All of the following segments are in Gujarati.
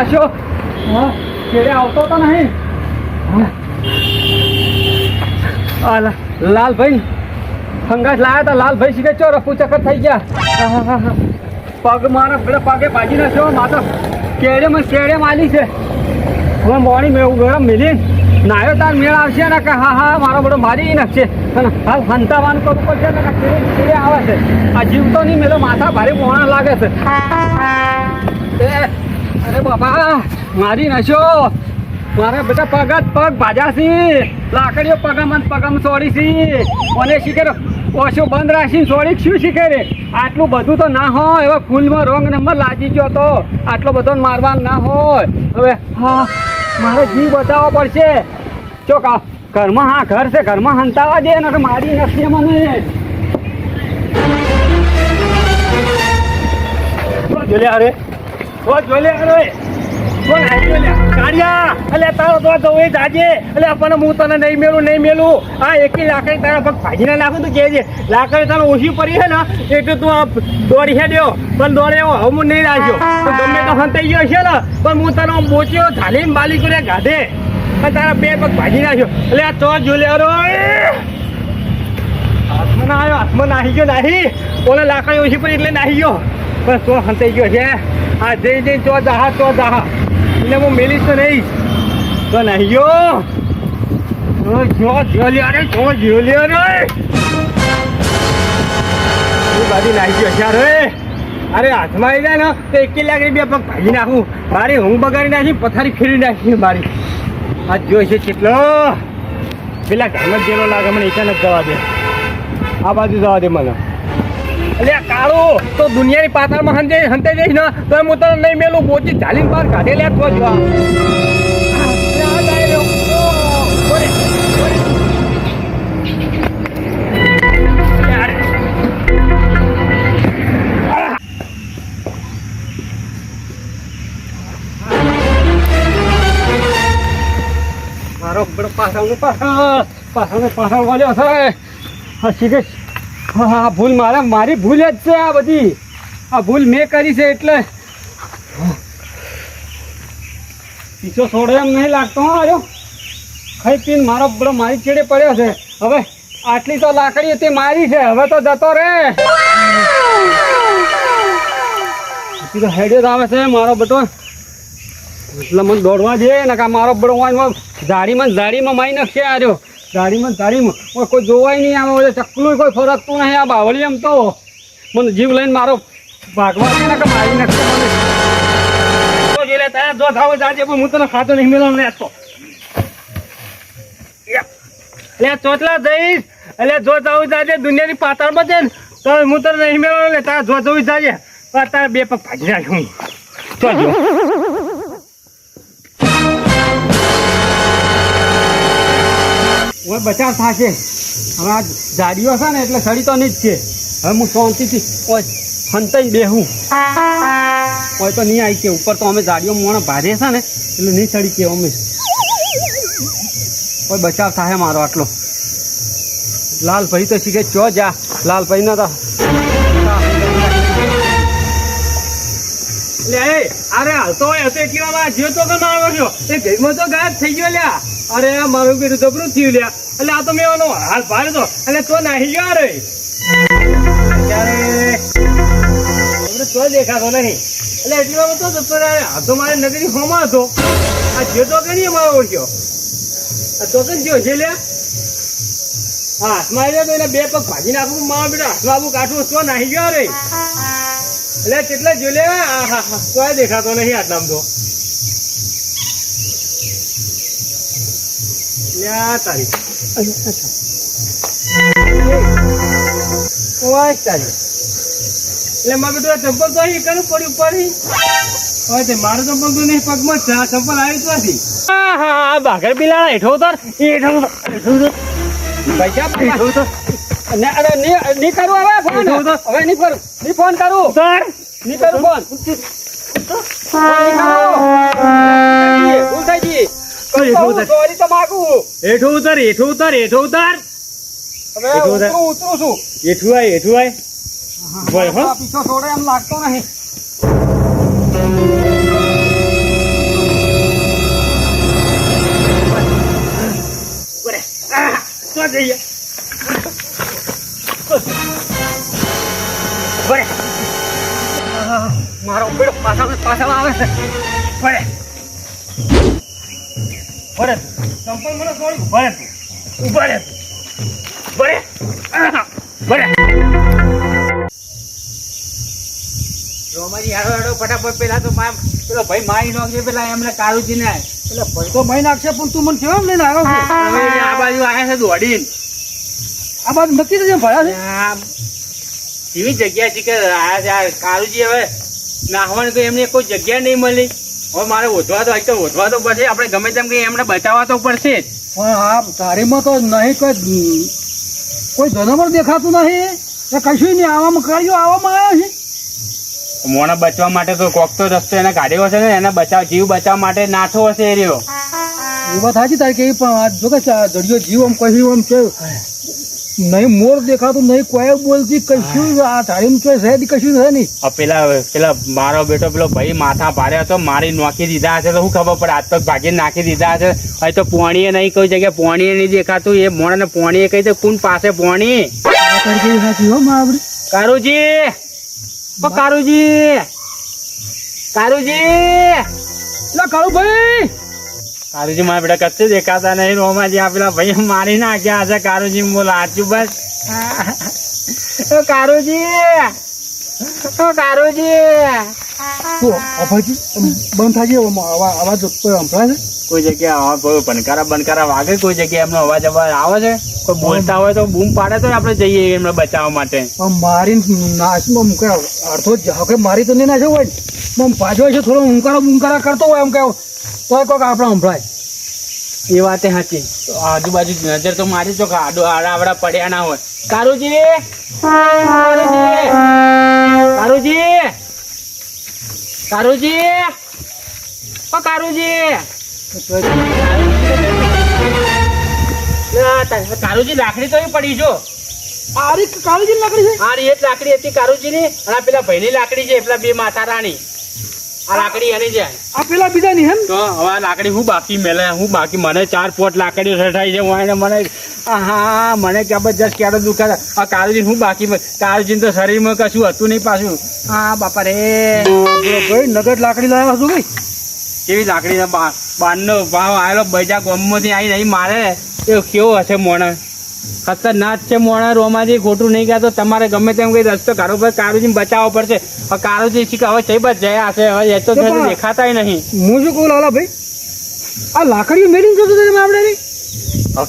નાખ્યો. હા કેડે આવતો તો નહીં. લાલભાઈ ફંગાસ લાયા હતા. લાલભાઈ શીખે ચો રફુ ચક્કર થઈ ગયા. પગ મારા પગે ભાજી નાખ્યો. માતો કેડે માલી છે. હવે મોડી મેં ગરમ મિલી નાયો તાર મેળ આવશે ને કે હા મારો બધો મારી નાખશે. હાલ હંતાવાનું કરવું પડશે ને કેડે આવે છે. આ જીવતો નહીં મેલો માથા ભારે પોણા લાગે છે. અરે બાપા મારી નાખ્યો. મારા બેટા પગ ભાજ્યા છે. લાકડીઓ પગમાં છોડી છે. મને શીખે ઓછો બંધ રાખીને છોડી શું શીખે રે. આટલું બધું તો ના હોય. હવે ફૂલમાં રોંગ નંબર લાગી ગયો તો આટલો બધો મારવાનું ના હોય. હવે હા મારે જીવ બતાવવો પડશે. ચોક ઘરમાં ઘર છે ઘરમાં હંતાવા દે ને મારી નથી મને. જોલે અરે તારો તો જવું જાજે. એટલે આપણને હું તને નહીં મેલું. આ એકી લાકડી તારા પગ ભાજીને નાખું તું કે છે. લાકડી તને ઓછી પડી છે ને એટલે તું આ દોડી હેડ્યો પણ દોડે એવો હવે હું નહીં રાખ્યો. ગમે તો હંતાઈ ગયો છે ને પણ હું તને બોચ્યો ઝાલીને બાલી કરે ગાધે તારા બે પગ ભાજી નાખ્યો. એટલે આ તો જોલે હાથમાં ના આવ્યો. હાથમાં નાહી ગયો નાહી ઓલા લાકડી ઓછી પડી એટલે નાહી ગયો. બસ તો હંતાઈ ગયો છે. આ જઈ ચો જાહા એટલે હું મેલીશ તો નહીં તો નહીં ગયો. બાજુ નાહી ગયો છે. અરે હાથમાં આવી જાય ને તો 1 લાખ રૂપિયા પગ ભાજી નાખું. મારી ઊંઘ બગાડી નાખી પથારી ફેરવી નાખી મારી. આ જોઈ છે કેટલો પેલા ઘરમાં જેલો લાગે મને એકા નથી જવા દે. આ બાજુ જવા દે મને. એટલે કાળો તો દુનિયાની પાતાળમાં હંતાઈ જઈશ ને તો હું તને નહીં મેલું. બોચી ઝાલીને બહાર કાઢે લે તો જોવા. મારો પાછળ વાળ્યો છે. હા શીખે હા ભૂલ મારી ભૂલ જ છે. આ બધી આ ભૂલ મેં કરી છે એટલે પીછો છોડે એમ નહીં લાગતો. હા ખાઈ પીને મારો બડો મારી ચેડે પડ્યો છે. હવે આટલી તો લાકડી તે મારી છે. હવે તો જતો રે. તો હેડે આવે છે મારો બટો. એટલે મને દોડવા દે ને કા મારો બડો ઝાડીમાં મારી નાખશે. આવ્યો ઝાડીમાં કોઈ જોવાય નહીં. આવે ચકલું કોઈ ફરકતું નહીં. આ બાવળી એમ તો મને જીવ લઈને મારો ભાગવા દે ને કે મારી નાખશે મને. જો થાવ જાજે પણ હું તને ખાતો નહીં મેળવ ને તો એટલે ચોટલા જઈશ. એટલે જો જવું જાજે દુનિયાની પાતાળમાં છે ને તો હું તને નહીં મેળવ ને તારા જો જવું જાજે. તારા બે પગ ભાજી નાખ્યું ચોજો. હવે બચાવ થશે. હવે આ જાડીઓ છે ને એટલે સડી તો નહીં જ છે. હવે હું શાંતિથી હંતાઈ બેહું હોય તો નહીં આવી કે ઉપર તો અમે જાડીઓ મોણા ભારે છે ને એટલે નહીં સડી કે અમે કોઈ બચાવ થાય મારો આટલો. લાલભાઈ તો શીખે ચો જા. લાલભાઈ ના તો અરે હાલતો હોય હતો એટલી વાર જીવ તો કેમ આવ્યો છો. એ ઘરમાં તો ગાયબ થઈ ગયો લ્યા. અરે મારું બેટું જબરું થયું લ્યા. એટલે આ તો મેં હાલ ભારે તો એટલે તો નાહી ગયો. રે તો દેખાતો નહીં એટલે એટલી વાર તો જતો રહ્યો. આ તો મારે નગરી હોમાં હતો. આ જે તો કે નહીં મારો ઓળખ્યો. આ તો કે જો છે લ્યા. હા હાથમાં આવી તો એને બે પગ ભાજી નાખું. મારા બેટા હાથમાં આવું કાઠું તો નાહી ગયો. રે એટલે કેટલા જો લે. હા કોઈ દેખાતો નહીં આટલામ તો. તારી એટલે મારે બેટું ચંપલ તો અહીં કનું પડ્યું પડી. હવે મારું ચંપલ તો નહીં પગમાં જ છે. ચંપલ આવી જ નથી. હા બાગર બિલાડા હેઠો ઉતર. પૈસા હેઠો ઉતર. નહીં કરું હવે ફોન. હવે નહીં કરું. નહીં ફોન કરું સર. નહીં કરું ફોન. ભૂલ થઈ ગઈ. સોરી તો માગું. હેઠો ઉતર. ઉતરું છું. હેઠું આય. પીછો છોડે એમ લાગતો નહીં. જંગલમાં જઈએ. બરે મારો બેડો પાછળ આવે છે. બરે બરે ચંપલ મને છોડી. બરે ઉભા રે. બરે બરે રોમાજી હાડો હાડો ફટાફટ. પેલા તો પેલો ભાઈ મારી નાખજે પેલા એમને કાળુજી ને. પેલા ભાઈ તો મારી નાખશે પણ તું મને કેમ લઈને આવ્યો છે? આ બાજુ આવ્યા છે દોડીને. આ બાજુ નક્કી તો ભર્યા છે એવી જગ્યા છે કે આયા છે કાળુજી. હવે નાહવાની કોઈ એમને કોઈ જગ્યા નહીં મળી. હવે મારે ઓઢવા તો ઓઢવા તો પડશે. આપણે ગમે તેમ કઈ એમને બચાવવા તો પડશે જ. પણ આ તારીમાં તો નહીં કોઈ જનાવર દેખાતું નહીં. કશું નહીં. આવામાં કાઢ્યો આવામાં આવ્યો છે. મોણા બચવા માટે તો કોક તો રસ્તો એને કાઢ્યો હશે ને. એને જીવ બચાવવા માટે નાઠો હશે એ રહ્યો. એ વાત સાચી તારી કે પણ જો કે જડિયો જીવ આમ કહ્યું આમ કે નહીં મોર દેખાતું નહીં કોઈ બોલતી કશું. આ તારીમ તો છે કશું છે નહીં. પેલા મારો બેટો પેલો ભાઈ માથા ભાર્યા તો મારી નાખી દીધા હશે તો શું ખબર પડે. આજ તો ભાગી નાખી દીધા હશે. હવે તો પોણીએ નહીં કોઈ જગ્યાએ પોણીએ નહીં દેખાતું. એ મોણાને પોણીએ કહી દે કોણ પાસે પોણી. કારુજી કારુજી કારુજી કારુભાઈ કારુજી મારા બેટા કચ્છે દેખાતા નહીં. રોમાજી આ પેલા ભાઈ મારી નાખ્યા હશે. કારુજી બોલ આચું બસ. કારુજી કારુજી બંધ થાય અવાજ સંભળાય છે કોઈ જગ્યાએ. બનકારા વાગે કોઈ જગ્યાએ એમનો અવાજ આવે છે. કોઈ બોલતા હોય તો બૂમ પાડે તો આપણે જઈએ એમને બચાવવા માટે. મારી નાશમાં અડધો હકે મારી તો નહીં નાખ્યો હોય ને પાછો છે થોડો ઊંકારા કરતો હોય એમ કે તો કોઈક આપણે સંભળાય. એ વાતે સાચી. આજુબાજુ નજર તો મારી તો આડા પડ્યા ના હોય. કારુજી કારુજી કારુજી કારુજી કારુજી લાકડી તો પડી જો. કારુજી લાકડી છે. હા એ જ લાકડી હતી કારુજી ની. અને પેલા ભાઈ ની લાકડી છે. પેલા બે માતા રાણી. આ લાકડી એની છે. આ પેલા બીજા ની એમ તો હવે લાકડી હું બાકી મેલે હું બાકી. મને 4-5 લાકડીઓ સઠાઈ છે. મને હા મને જબરજસ્ત ક્યારે દુખાય. આ કારુજી હું બાકી. કારુજી તો શરીરમાં કશું હતું નહીં પાછું. હા બાપા રે ભાઈ નગદ લાકડી લાવ્યા છું ભાઈ. કેવી લાકડી બારનો ભાવ આવેલો બીજા ગામમાંથી આવી નહીં મારે. એ કેવો હશે મોણા. ખતરનાક છે મોણા. રોમાજી ખોટું નહીં કહેતો. તમારે ગમે તેમ કઈ રસ્તો કાઢો પર કારુજી બચાવવો પડશે. કારુજી શીખે હવે ચઈ બસ જયા હશે. હવે એ તો દેખાતા નહીં. હું શું કહું લાલા ભાઈ આ લાકડીઓ મેળીને જતો તમે આપણે હવે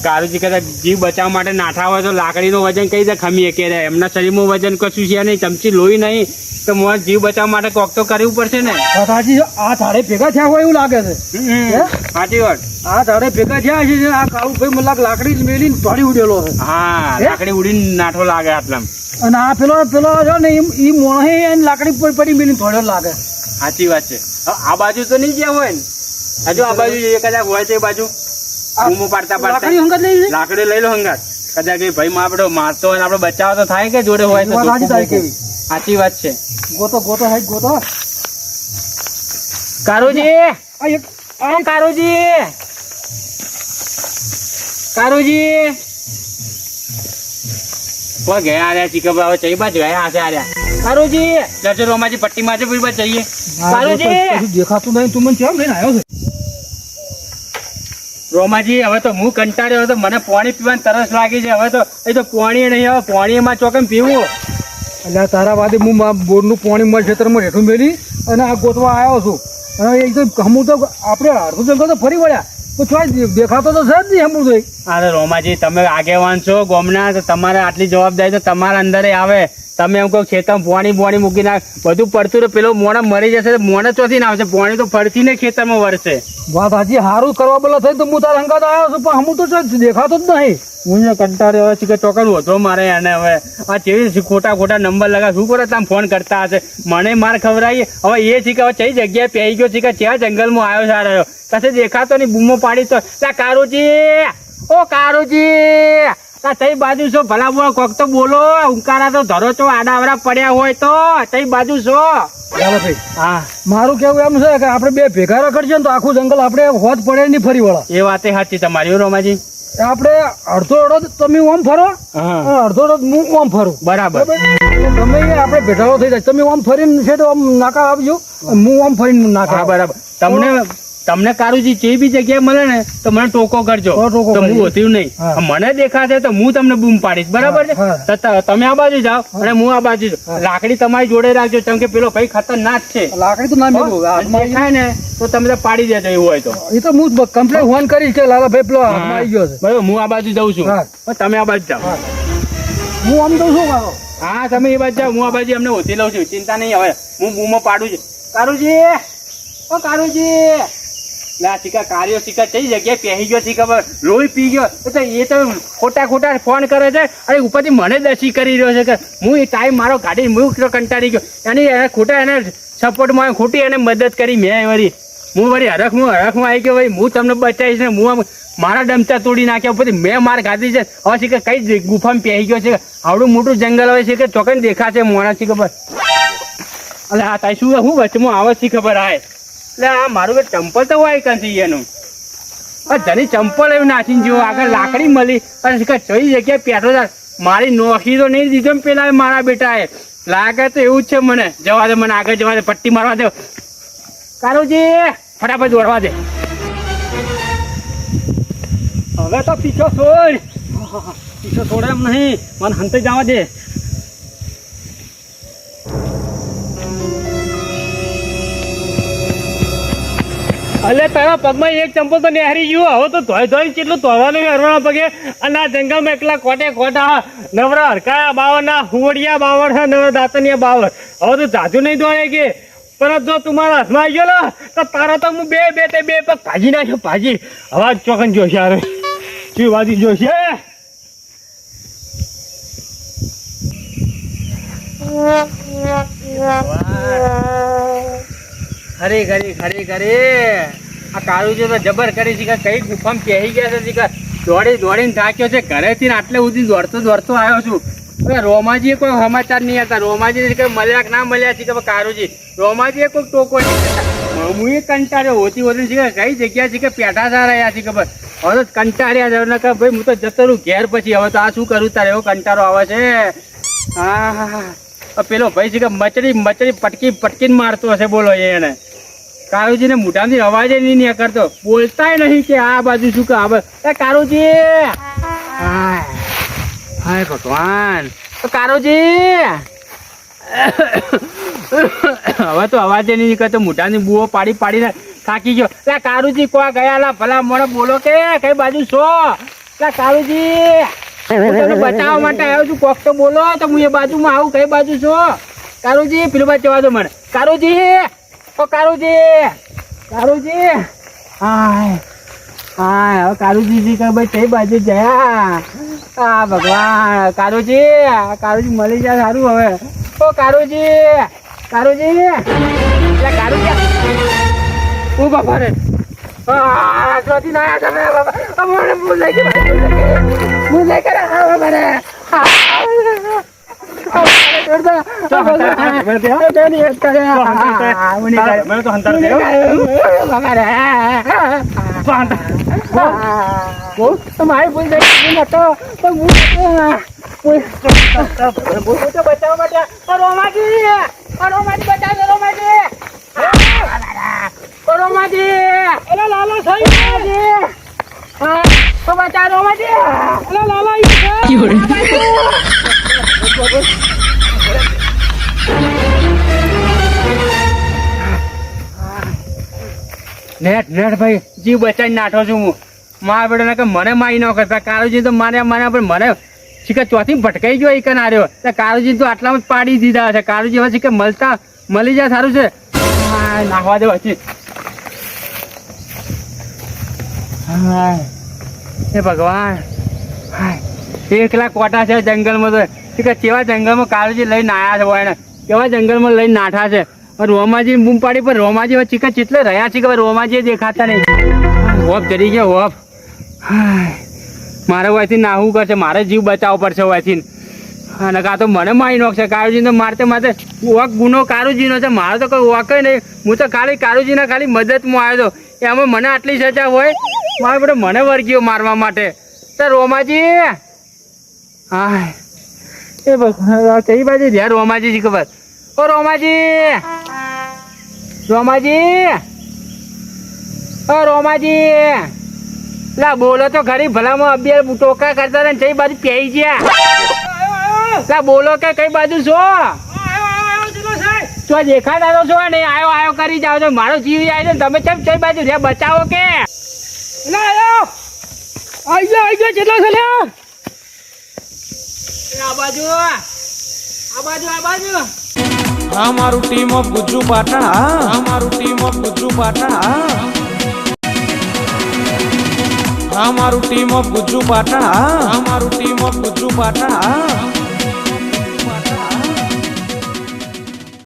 કારુજી કદાચ જીવ બચાવવા માટે નાઠા હોય તો લાકડીનું વજન કઈ રીતે ખમીએ કે એમના શરીરમાં વજન કશું છે નહીં. ચમચી લોહી નહીં તો મોં જીવ બચાવવા માટે કોક તો કરવું પડશે ને. સાચી આ તારે ભેગા થયા હોય એવું લાગે છે. સાચી વાત. આ તારે ભેગા થયા છે. આ કાળુ ભાઈ મને લાકડી મેળીને પાડી ઉડેલો છે. હા લાકડી ઉડીને નાઠો લાગે આટલામ. અને આ પેલો છે ને એ મોહે લાકડી પડી મેળીને થોડો લાગે. સાચી વાત છે. આ બાજુ તો નહીં ગયા હોય ને. હજુ આ બાજુ કદાચ હોય તો એ બાજુ બૂમો પાડતા લાકડી લઈ લો હંગાત. કદાચ ભાઈ માં આપડે મારતો હોય આપડે બચાવ તો થાય કે જોડે હોય તો. સાચી વાત છે. ગોતો ગોતો કારુજી કારુજી કારુજી કોઈ ગયા આર્યા ચીકબા હવે ચઈ બાજ ગયા હશે આર્યા. કારુજી જજો રોમાજી પટ્ટી માં છે બાજ જઈએ. કારુજી દેખાતું નહીં. તું મને કેમ લઈને આવ્યો છે રોમાજી? હવે તો હું કંટાળ્યો હતો. મને પાણી પીવાની તરસ લાગી છે. હવે તો એ તો પાણી નહીં. હવે પાણીમાં ચોકમ પીવું. એટલે તારા વાદે હું બોરનું પાણી મારા ખેતરમાં હેઠું મેલી અને આ ગોતવા આવ્યો છું. અને એકદમ હમું તો આપણે અડધું જંગલ તો ફરી વળ્યા તો છોય દેખાતો તો છે જ નહીં હમું તો. અરે રોમાજી તમે આગેવાન છો ગોમના તો તમારે આટલી જવાબદારી તો તમારા અંદર આવે. તમે એમ કહો ખેતરમાં પાણી મૂકી નાખ બધું પડતું રહે. પેલો મોણા મરી જશે મોણા ચોથી ના આવશે. પાણી તો ફરતી ને ખેતરમાં વરસે. વાત હાજી સારું કરવા બોલો થઈ તો હું તારા અંગાત આવ્યો છું પણ હમું તો દેખાતો જ નહીં. હું કંટાળ્યો હવે છે ચોકન વધો મારે. અને હવે આ કેવી ખોટા નંબર લગા શું કરે તમે ફોન કરતા હશે. મને માર ખવડાવી. હવે એ છે કે હવે કઈ જગ્યાએ પહેરી ગયો છે કે ક્યાં જંગલમાં આવ્યો છે રહ્યો કશે દેખાતો નહીં. બૂમો પાડી તો કારુજી ઓ કારુજી તઈ બાજુ છો ભલા બોલો કોક તો બોલો. ઉંકારા તો ધરો છો આડાવડા પડ્યા હોય તો તઈ બાજુ છો. હા મારું કેવું એમ છે કે આપણે બે ભેગા રખડશે ને તો આખું જંગલ આપણે હોત પડે નહીં ફરી વળા. એ વાતે સાચી તમારી રોમાજી. આપણે અડધો અડધો તમે ઓમ ફરો હા. અને અડધો અડધો હું ઓમ ફરું. બરાબર. તમે આપણે ભેટાઓ થઈ જાય. તમે ઓમ ફરીને છે તો આમ નાકા આપજો, હું ઓમ ફરીને નાકા હા બરાબર. તમને કારુજી જે બી જગ્યાએ મળે ને તો મને ટોકો કરજો. તો ટોકો તો હું કરજો. હોતી નહીં. હા. મને દેખાશે તો હું તમને બૂમ પાડીશ. બરાબર છે? હા. તો તમે આ બાજુ જાઓ અને હું આ બાજુ જાઉં. લાકડી તમારી જોડે રાખજો, કેમ કે પેલો ભાઈ ખતરનાક છે. લાકડી તો ના મેળવું. અને દેખાય ને તો તમે તો પાડી દેજો એવું હોય તો. એ તો હું કમ્પ્લેટ ફોન કરીશ કે લાલાભાઈ પેલો હાથમાં આવી ગયો છે. બરાબર, હું આ બાજુ જઉં છું. હા. પણ તમે આ બાજુ જાઓ. હા. હું આમ દઉં છું મારો. હા, તમે એ બાજુ જાઓ, હું આ બાજુ એમને ઓછી લઉં છું. ચિંતા નહીં, હવે હું બૂમો પાડું છું. કારુજી, ઓ કારુજી, લા ચીકા કાર્યો ચીકા કઈ જગ્યાએ પહેરી ગયો છે ખબર, લોહી પી ગયો. એ તો ખોટા ફોન કરે છે અને ઉપરથી મને દસી કરી રહ્યો છે કે હું એ ટાઈમ મારો કાઢી હું કંટાળી ગયો. એને ખોટા એને સપોર્ટમાં ખોટી એને મદદ કરી. મેં વળી હરખમાં આવી ગયો. ભાઈ હું તમને બચાવીશ ને હું આમ મારા ડમચા તોડી નાખ્યા. પછી મેં માર ખાધી છે. હવે છે કે કઈ ગુફામાં પહેરી ગયો છે. આવડું મોટું જંગલ હોય છે કે ચોકન દેખાશે મોણા છે ખબર. અલે હા તાઈ શું વચમાં આવે છે ખબર. હા એટલે આ મારું ચંપલ તો હોય કંથી એનું જની ચંપલ એવું નાખીને જેવો આગળ લાકડી મળી અને કઈ જગ્યાએ પેટો મારી નોખી તો નહીં દીધો ને પેલા મારા બેટાએ. લાગે તો એવું જ છે મને. જવા દે, મને આગળ જવા દે, પટ્ટી મારવા દે. કારુજી ફટાફટ દોડવા દે. હવે તો પીછો છોડ. પીછો છોડે એમ નહીં, મને હંતે જવા દે. અલે તારા પગમાં એક ચંપલ તો નેહરી ગયું. હવે તો ધોઈ કેટલું તોડવાનું હરવાના પગે. અને આ જંગલમાં એકલા ખોટા નવરા હરકાયા બાવર ના હુવડિયા બાવર છે, નવરા દાંતનિયા બાવર. હવે તો જાજુ નહીં દોડે કે. પણ જો તું મારા હાથમાં આવી ગયો તો તારા તો હું બે પગ ભાજી નાખ્યો. ભાજી અવાજ ચોકન જોશે. અરે શું વાજી જોશે. ખરી આ કાળુજી તો જબર કરી છે. કઈ ગુફામાં પહેરી ગયા છે. દોડીને થાક્યો છે. ઘરેથી આટલે સુધી દોડતો આવ્યો છું. રોમાજી કોઈ સમાચાર નહીં હતા. રોમાજી કઈ મળ્યા કે ના મળ્યા છે કે કારુજી. રોમાજી કોઈ ટોકો નહીં. હું એ કંટાળ્યો હોતી છે કઈ જગ્યા છે કે પેઠા સા રહ્યા છે ખબર. હવે તો કંટાળ્યા છે ભાઈ. હું તો જતો રહું ઘેર પછી. હવે તો આ શું કરું તારે, એવો કંટાળો આવે છે. હા પેલો ભાઈ છે કે મચડી પટકીને મારતો હશે. બોલો એને કારુજી ને મોઢામાંથી અવાજ નહીં કરતો, બોલતાય નહીં કે આ બાજુ શું કે આવે. કારુજી, હાય ભગવાન. કારુજી હવે તો અવાજ નહીં નીકળતો. મોઢાની બુઓ પાડીને થાકી ગયો. કારુજી કોઈ ગયા ભલા મને બોલો કે કઈ બાજુ છો. કારુજી તમને બચાવવા માટે આવ્યો છું. કોક તો બોલો તો હું એ બાજુમાં આવું. કઈ બાજુ છો કારુજી? પેલું બાજુ જવા દો મને. કારુજી, ઓ કારુજી, હાય હવે કારુજી કે ભાઈ કઈ બાજુ ગયા. હા ભગવાન. કારુજી મળી જાય સારું હવે. ઓ કારુજી, કારુજી ઉભા ફરે. ચોથી ના તમે મને ભૂલ લઈ બચાવવા માટે. રોમાજી એલા લાલા સાહેબ તો બચા રોમાજી. એલા લાલા નેટ ભાઈ જીવ બચાવી નાઠો છું હું. મારા બેટા કે મને મારી ન કરતા. કારુજી તો માર્યા પણ મને શીખા ચોથી ભટકાઈ ગયો. એક નાર્યો. કારુજી તો આટલામાં જ પાડી દીધા છે. કારુજી હવે શીખે મળી જાય સારું છે. નાખવા દે પછી. હે ભગવાન. એકલા કોટા છે જંગલમાં. તો કેવા જંગલમાં કારુજી લઈને આવ્યા છે. હોય ને કેવા જંગલમાં લઈને નાઠા છે. રોમાજી બૂમ પાડી પણ રોમાજી હવે ચીકા ચેટલે રહ્યા છે કે રોમાજી દેખાતા નહીં. હોપ ચડી ગયા હોપ. મારે હોયથી નાહવું કરશે. મારે જીવ બચાવવો પડશે હોયથી. અને કાં તો મને મારી નાખશે. કારુજીને મારતે વોક ગુનો કારુજીનો છે. મારે તો કોઈ વોક નહીં. હું તો ખાલી કારુજીના ખાલી મદદમાં આવ્યો હતો. એમાં મને આટલી સજા હોય. મારે બધો મને વર્ગીઓ મારવા માટે. તો રોમાજી હા એ ભગવાન કઈ બાજુ રહ્યા રોમાજી જી ખબર ઓ રોમાજી રોમાજી ઓ રોમાજી લા બોલો તો ખરી ભલામાં અભિયાર ટોકા કરતા ને કઈ બાજુ પેઈ ગયા લા બોલો કે કઈ બાજુ છો તો દેખાતા તો છો ને આયો આયો કરી જાવ છો મારો જીવ જાય ને તમે કેમ કઈ બાજુ રહ્યા બચાવો કે ના આયો આઈ ગયો કેટલા છે લ્યા આ બાજુ આ બાજુ આ બાજુ આ મારું ટીમ ઓફ ગુજ્જુ પાટણ આ મારું ટીમ ઓફ ગુજ્જુ પાટણ આ મારું ટીમ ઓફ ગુજ્જુ પાટણ આ મારું ટીમ ઓફ ગુજ્જુ પાટણ